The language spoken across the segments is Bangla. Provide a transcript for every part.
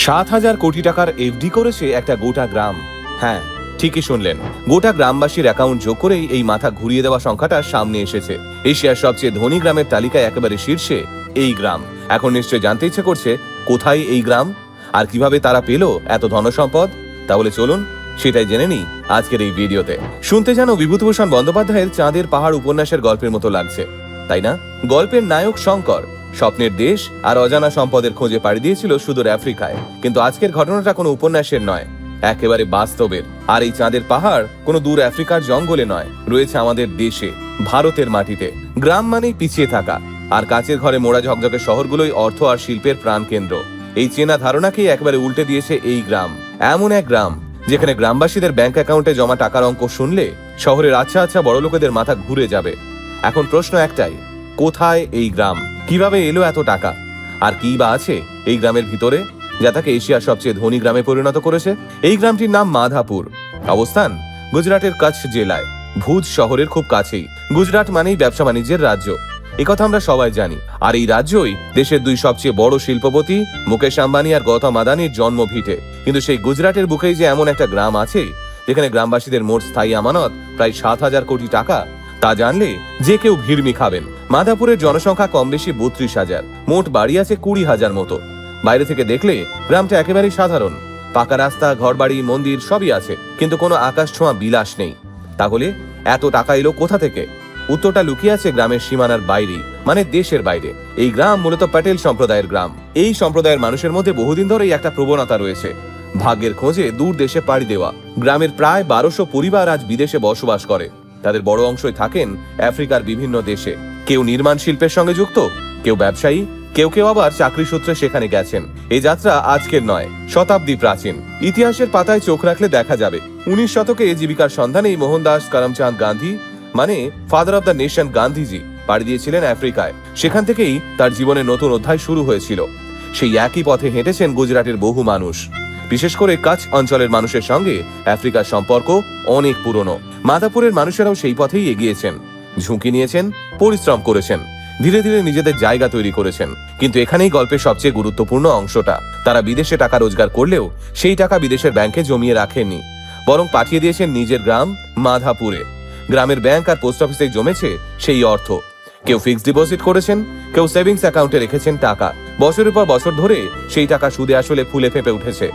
7,000 কোটি টাকার এফডি করেছে একটা গোটা গ্রাম। হ্যাঁ, ঠিকই শুনলেন, গোটা গ্রামবাসীর অ্যাকাউন্ট যোগ করেই এই মাথা ঘুরিয়ে দেওয়া সংখ্যাটা সামনে এসেছে। এশিয়ার সবচেয়ে ধনী গ্রামের তালিকায় একেবারে শীর্ষে এই গ্রাম। এখন নিশ্চয় জানতে ইচ্ছে করছে কোথায় এই গ্রাম আর কিভাবে তারা পেল এত ধনসম্পদ। তাহলে চলুন সেটাই জেনে নিই আজকের এই ভিডিওতে। শুনতে যেন বিভূতিভূষণ বন্দ্যোপাধ্যায়ের চাঁদের পাহাড় উপন্যাসের গল্পের মতো লাগছে, তাই না? গল্পের নায়ক শঙ্কর স্বপ্নের দেশ আর অজানা সম্পদের খোঁজে পাড়ি দিয়েছিল সুদূর আফ্রিকায়, কিন্তু আজকের ঘটনাটা কোনো উপন্যাসের নয়, একেবারে বাস্তবের। আর এই চাঁদের পাহাড় কোনো দূর আফ্রিকার জঙ্গলে নয়, রয়েছে আমাদের দেশে, ভারতের মাটিতে। গ্রাম মানেই পিছিয়ে থাকা, আর কাচের ঘরে মোড়া ঝকঝকে শহরগুলোই অর্থ আর শিল্পের প্রাণকেন্দ্র। এই চেনা ধারণাকেই একেবারে উল্টে দিয়েছে এই গ্রাম। এমন এক গ্রাম যেখানে গ্রামবাসীদের ব্যাংক অ্যাকাউন্টে জমা টাকার অঙ্ক শুনলে শহরের আচ্ছা আচ্ছা বড় লোকেদের মাথা ঘুরে যাবে। এখন প্রশ্ন একটাই, কোথায় এই গ্রাম? কিভাবে এলো এত টাকা? আর কি বা আছে এই গ্রামের ভিতরে যা তাকে এশিয়ার সবচেয়ে ধনী গ্রামে পরিণত করেছে? এই গ্রামটির নাম মাধাপুর। অবস্থান গুজরাটের কচ্ছ জেলায়, ভুজ শহরের খুব কাছেই। গুজরাট মানেই ব্যবসা বাণিজ্যের রাজ্য, একথা আমরা সবাই জানি। আর এই রাজ্যই দেশের দুই সবচেয়ে বড় শিল্পপতি মুকেশ আম্বানি আর গৌতম আদানির জন্মভিটে। কিন্তু সেই গুজরাটের বুকেই যে এমন একটা গ্রাম আছে যেখানে গ্রামবাসীদের মোট স্থায়ী আমানত প্রায় 7,000 কোটি টাকা, তা জানলে যে কেউ ভিড়মি খাবেন। মাধাপুরের জনসংখ্যা কম বেশি 32,000, মোট বাড়ি আছে 20,000 মতো। বাইরে থেকে দেখলে গ্রামটা একেবারেই সাধারণ, পাকা রাস্তা, ঘরবাড়ি, মন্দির সবই আছে, কিন্তু কোনো আকাশ ছোঁয়া বিলাস নেই। তাহলে এত টাকা এলো কোথা থেকে? উত্তরটা লুকিয়ে আছে গ্রামের সীমানার বাইরেই, মানে দেশের বাইরে। এই গ্রাম মূলত প্যাটেল সম্প্রদায়ের গ্রাম। এই সম্প্রদায়ের মানুষের মধ্যে বহুদিন ধরেই একটা প্রবণতা রয়েছে, ভাগ্যের খোঁজে দূর দেশে পাড়ি দেওয়া। গ্রামের প্রায় 1200 পরিবার আজ বিদেশে বসবাস করে। তাদের বড় অংশই থাকেন আফ্রিকার বিভিন্ন দেশে। কেউ নির্মাণ শিল্পের সঙ্গে যুক্ত, কেউ ব্যবসায়ী, কেউ কেউ আবার চাকরি সূত্রে সেখানে গেছেন। এই যাত্রা আজকের নয়, শতাব্দী প্রাচীন। ইতিহাসের পাতায় চোখ রাখলে দেখা যাবে 19 শতকে জীবিকার সন্ধানেই মোহনদাস করমচাঁদ গান্ধী, মানে father of the nation Gandhiji, পাড়ি দিয়েছিলেন আফ্রিকায়। সেখান থেকেই তার জীবনের নতুন অধ্যায় শুরু হয়েছিল। সেই একই পথে হেঁটেছেন গুজরাটের বহু মানুষ। বিশেষ করে কচ্ছ অঞ্চলের মানুষের সঙ্গে আফ্রিকার সম্পর্ক অনেক পুরনো। মাধাপুরের মানুষেরাও সেই পথেই এগিয়েছেন, ঝুঁকি নিয়েছেন, পরিশ্রম করেছেন, ধীরে ধীরে নিজেদের জায়গা তৈরি করেছেন। কিন্তু এখানেই গল্পের সবচেয়ে গুরুত্বপূর্ণ অংশটা। তারা বিদেশে টাকা রোজগার করলেও সেই টাকা বিদেশের ব্যাংকে জমিয়ে রাখেননি, বরং পাঠিয়ে দিয়েছেন নিজের গ্রাম মাধাপুরে। গ্রামের ব্যাংক আর পোস্ট অফিসে জমেছে সেই অর্থ। কেউ ফিক্সড ডিপোজিট করেছেন, কেউ সেভিংস অ্যাকাউন্টে রেখেছেন টাকা। বছরের পর বছর ধরে সেই টাকা সুদে আসলে ফুলে ফেঁপে উঠেছে।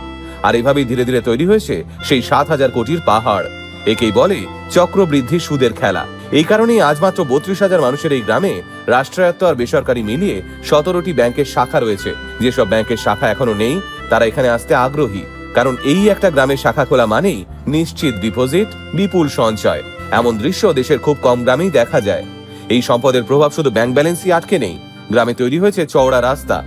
আর এভাবেই ধীরে ধীরে তৈরি হয়েছে সেই 7,000 কোটির পাহাড়। একেই বলে চক্রবৃদ্ধি সুদের খেলা। এই কারণেই আজ মাত্র 32,000 মানুষের এই গ্রামে রাষ্ট্রায়ত্ত আর বেসরকারি মিলিয়ে 17টি ব্যাংকের শাখা রয়েছে। যেসব ব্যাংকের শাখা এখনো নেই তারা এখানে আসতে আগ্রহী, কারণ এই একটা গ্রামে শাখা খোলা মানেই নিশ্চিত ডিপোজিট, বিপুল সঞ্চয়। এমন দৃশ্য দেশের খুব কম গ্রামেই দেখা যায়। এই সম্পদের প্রভাব শুধু ব্যাংক ব্যালেন্সই আটকে নেই, গ্রামে তৈরি হয়েছে চওড়া রাস্তা,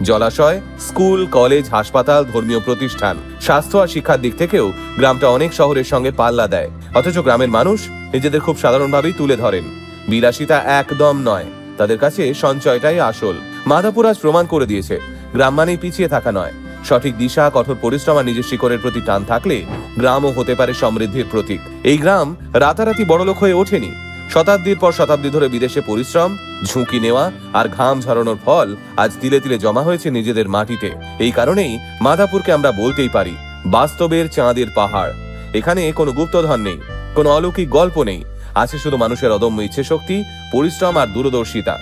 জলাশয়, স্কুল, কলেজ, হাসপাতাল, ধর্মীয় প্রতিষ্ঠান। স্বাস্থ্য আর শিক্ষার দিক থেকেও গ্রামটা অনেক শহরের সঙ্গে পাল্লা দেয়। অথচ গ্রামের মানুষ নিজেদের খুব সাধারণভাবেই তুলে ধরেন। বিলাসিতা একদম নয়, তাদের কাছে সঞ্চয়টাই আসল। মাধাপুর আজ প্রমাণ করে দিয়েছে গ্রাম মানেই পিছিয়ে থাকা নয়। সঠিক দিশা, কঠোর পরিশ্রম আর নিজের শিকড়ের প্রতি টান থাকলে গ্রামও হতে পারে সমৃদ্ধির প্রতীক। এই গ্রাম রাতারাতি বড়লোক হয়ে ওঠেনি। শতাব্দীর পর শতাব্দী ধরে বিদেশে পরিশ্রম, ঝুঁকি নেওয়া আর ঘাম ঝরানোর ফল আজ তিলে তিলে জমা হয়েছে নিজেদের মাটিতে। এই কারণেই মাধাপুরকে আমরা বলতেই পারি বাস্তবের চাঁদের পাহাড়। এখানে কোনো গুপ্তধন নেই, কোনো অলৌকিক গল্প নেই, আছে শুধু মানুষের অদম্য ইচ্ছে শক্তি, পরিশ্রম আর দূরদর্শিতা।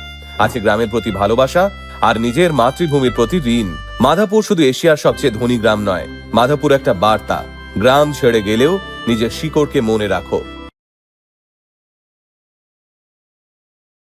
আছে গ্রামের প্রতি ভালোবাসা আর নিজের মাতৃভূমির প্রতি ঋণ। মাধাপুর শুধু এশিয়ার সবচেয়ে ধনী গ্রাম নয়, মাধাপুর একটা বার্তা। গ্রাম ছেড়ে গেলেও নিজের শিকড়কে মনে রাখো।